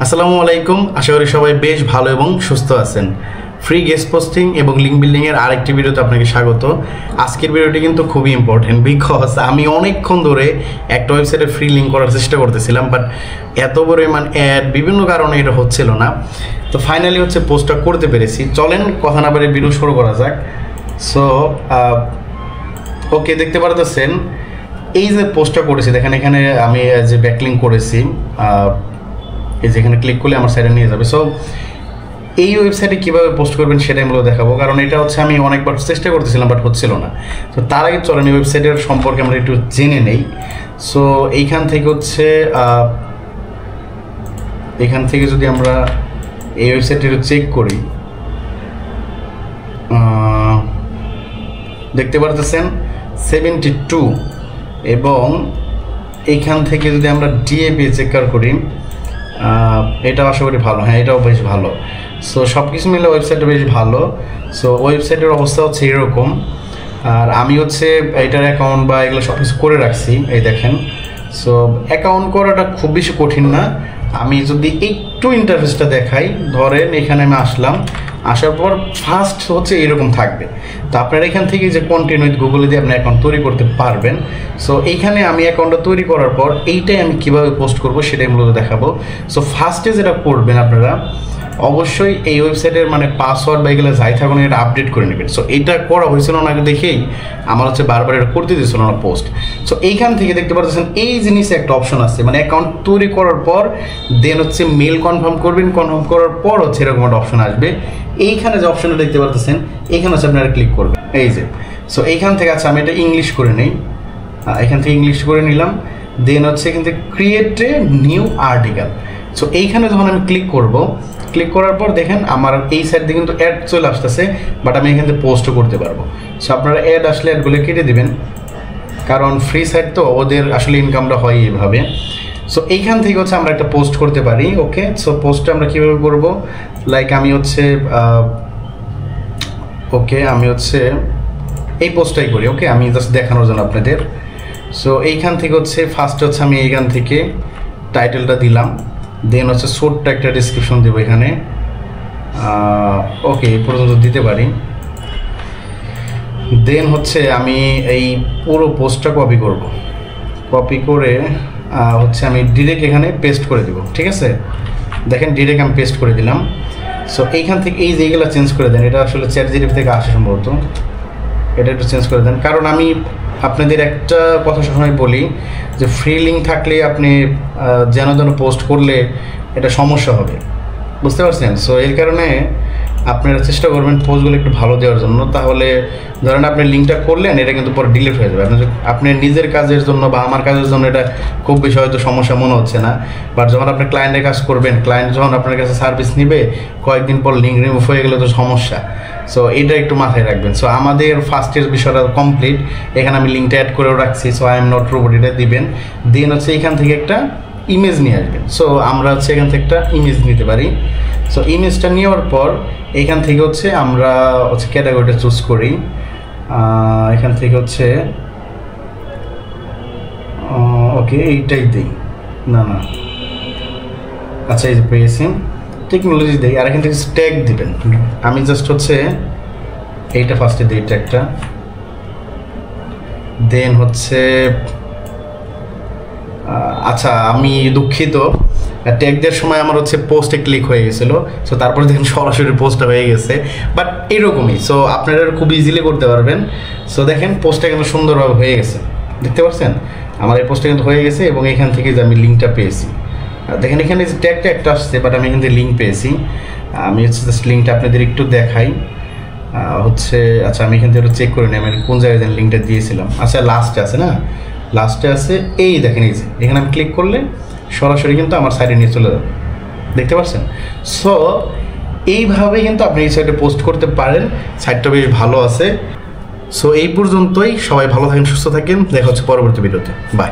আসসালামু আলাইকুম, আশা করি সবাই বেশ ভালো এবং সুস্থ আছেন। ফ্রি গেস্ট পোস্টিং এবং লিঙ্ক বিল্ডিংয়ের আরেকটি ভিডিওতে আপনাকে স্বাগত। আজকের ভিডিওটি কিন্তু খুবই ইম্পর্টেন্ট, বিকজ আমি অনেকক্ষণ ধরে একটা ওয়েবসাইটে ফ্রি লিঙ্ক করার চেষ্টা করতেছিলাম, বাট এত পরিমাণ অ্যাড বিভিন্ন কারণে এটা হচ্ছিল না। তো ফাইনালি পোস্টটা করতে পেরেছি। চলেন কথা না বলে ভিডিও শুরু করা যাক। সো ওকে, দেখতে পারতেছেন এই যে পোস্টটা করেছি, দেখেন এখানে আমি যে ব্যাকলিঙ্ক করেছি, এই যেখানে ক্লিক করলে আমার সাইডে নিয়ে যাবে। সো এই ওয়েবসাইটে কীভাবে পোস্ট করবেন সেটাই আমরা দেখাবো, কারণ এটা আমি অনেকবার চেষ্টা করতেছিলাম বাট হচ্ছিল না। তো তার আগে চলেন এই ওয়েবসাইটের সম্পর্কে আমরা একটু জেনে নেই। সো এইখান থেকে এখান থেকে যদি আমরা এই ওয়েবসাইটটা চেক করি, দেখতে পারতেছেন 72, এবং এইখান থেকে যদি আমরা ডিএপি চেক করি, এটাও আশা করি ভালো। হ্যাঁ, এটাও বেশ ভালো। সো সব কিছু মিলে ওয়েবসাইটটা বেশ ভালো। সো ওয়েবসাইটের অবস্থা এরকম। আর আমি এটার অ্যাকাউন্ট বা এগুলো সব কিছু করে রাখছি, এই দেখেন। সো অ্যাকাউন্ট করাটা খুব বেশি কঠিন না। আমি যদি একটু ইন্টারফেসটা দেখাই, ধরেন এখানে আমি আসার পর ফার্স্ট এরকম থাকবে। তো আপনারা এখান থেকে যে কন্টিনিউ গুগলে দিয়ে আপনি অ্যাকাউন্ট তৈরি করতে পারবেন। সো এইখানে আমি অ্যাকাউন্টটা তৈরি করার পর এইটাই আমি কীভাবে পোস্ট করব সেটাই মূলত দেখাবো। সো ফার্স্টে যেটা করবেন আপনারা, অবশ্যই এই ওয়েবসাইটের পাসওয়ার্ড বা এগুলো যাই থাকুন এটা আপডেট করে নেবেন। সো এটা করা হয়েছিল না দেখেই আমার বারবার এটা করতে দিয়েছিল না পোস্ট। সো এইখান থেকে দেখতে পাচ্ছেন এই জিনিসে একটা অপশন আছে, অ্যাকাউন্ট তৈরি করার পর দেন মেল কনফার্ম করবেন। কনফার্ম করার পর এরকম একটা অপশন আসবে। এইখানে যে অপশনটা দেখতে পাচ্ছেন এখানে আপনারা ক্লিক করবেন, এই যে। সো এইখান থেকে আমি এটা ইংলিশ করে নেই, এখান থেকে ইংলিশ করে নিলাম। দেন কিন্তু create a new article. So এইখানে যখন আমি ক্লিক করব, ক্লিক করার পর দেখেন আমার এই সাইড দিয়ে কিন্তু অ্যাড চলে আসতেছে, বাট আমি এখান থেকে পোস্টও করতে পারবো। সো আপনারা অ্যাড আসলে অ্যাডগুলো কেটে দিবেন, কারণ ফ্রি সাইট তো ওদের আসলে ইনকামটা হয় এইভাবে। সো এইখান থেকে আমরা একটা পোস্ট করতে পারি। ওকে, সো পোস্টটা আমরা কীভাবে করব, লাইক আমি আমি এই পোস্টটাই করি। ওকে, আমি জাস্ট দেখানোর জন্য আপনাদের। সো এইখান থেকে ফার্স্ট আমি এইখান থেকে টাইটেলটা দিলাম, দেন ছোট্ট একটা ডিসক্রিপশন দেবো এখানে। ওকে, এই পর্যন্ত দিতে পারি। দেন আমি এই পুরো পোস্টটা কপি করব। কপি করে আমি ডিরেক্ট এখানে পেস্ট করে দেব। ঠিক আছে, দেখেন ডিরেক্ট আমি পেস্ট করে দিলাম। সো এইখান থেকে এই যে এইগুলো চেঞ্জ করে দেন, এটা আসলে চ্যাটজিপিটি থেকে আসে সম্ভবত, এটা একটু চেঞ্জ করে দেন। কারণ আমি আপনাদের একটা কথা সবসময় বলি যে ফ্রি লিঙ্ক থাকলে আপনি যেন পোস্ট করলে এটা সমস্যা হবে, বুঝতে পারছেন? সো এর কারণে আপনারা চেষ্টা করবেন পোস্টগুলো একটু ভালো দেওয়ার জন্য। তাহলে ধরেন আপনি লিঙ্কটা করলেন, এটা কিন্তু পরে ডিলিট হয়ে যাবে। আপনি নিজের কাজের জন্য বা আমার কাজের জন্য এটা খুব বেশি হয়তো সমস্যা মনে হচ্ছে না, বাট যখন আপনি ক্লায়েন্টের কাজ করবেন, ক্লায়েন্ট যখন আপনার কাছে সার্ভিস নিবে, কয়েকদিন পর লিঙ্ক রিমুভ হয়ে গেলে তো সমস্যা। সো এটা একটু মাথায় রাখবেন। সো আমাদের ফার্স্টের বিষয়টা কমপ্লিট, এখানে আমি লিঙ্কটা অ্যাড করেও রাখছি। So I am not robot এটা দিবেন। দেন এখান থেকে একটা ইমেজ নিয়ে আসবেন। সো আমরা এখান থেকে একটা ইমেজ নিতে পারি। সো ইমেজটা নেওয়ার পর এখান থেকে আমরা ক্যাটাগরিটা চুজ করি। এখান থেকে ওকে এইটাই দিই, না আচ্ছা এই যে পেয়েছি, টেকনোলজি দিই। আর এখান থেকে ট্যাগ দিবেন। আমি জাস্ট এইটা ফার্স্টে দিই ট্যাগটা। দেন আচ্ছা আমি দুঃখিত, ট্যাগ দেওয়ার সময় আমার পোস্টে ক্লিক হয়ে গেছিলো। সো তারপরে দেখেন সরাসরি পোস্টটা হয়ে গেছে, বাট এরকমই। সো আপনারা খুব ইজিলি করতে পারবেন। সো দেখেন পোস্টটা কিন্তু সুন্দরভাবে হয়ে গেছে, দেখতে পাচ্ছেন আমার এই পোস্টটা কিন্তু হয়ে গেছে। এবং এখান থেকে যে আমি লিঙ্কটা পেয়েছি, দেখেন এখানে যে ট্যাগটা একটা আসছে, বাট আমি এখান থেকে লিঙ্ক পেয়েছি। আমি জাস্ট লিঙ্কটা আপনাদের একটু দেখাই। আচ্ছা আমি এখান থেকে চেক করে নিই আমি কোন জায়গায় লিঙ্কটা দিয়েছিলাম। আচ্ছা লাস্টে আছে, না লাস্টে আছে, এই দেখেন এই যে এখানে আমি ক্লিক করলে সরাসরি কিন্তু আমার সাইডে নিয়ে চলে যাবে, দেখতে পাচ্ছেন? সো এইভাবে কিন্তু আপনি এই সাইটে পোস্ট করতে পারেন। সাইটটা বেশ ভালো আছে। সো এই পর্যন্তই, সবাই ভালো থাকেন, সুস্থ থাকেন, দেখা হচ্ছে পরবর্তী ভিডিওতে। বাই।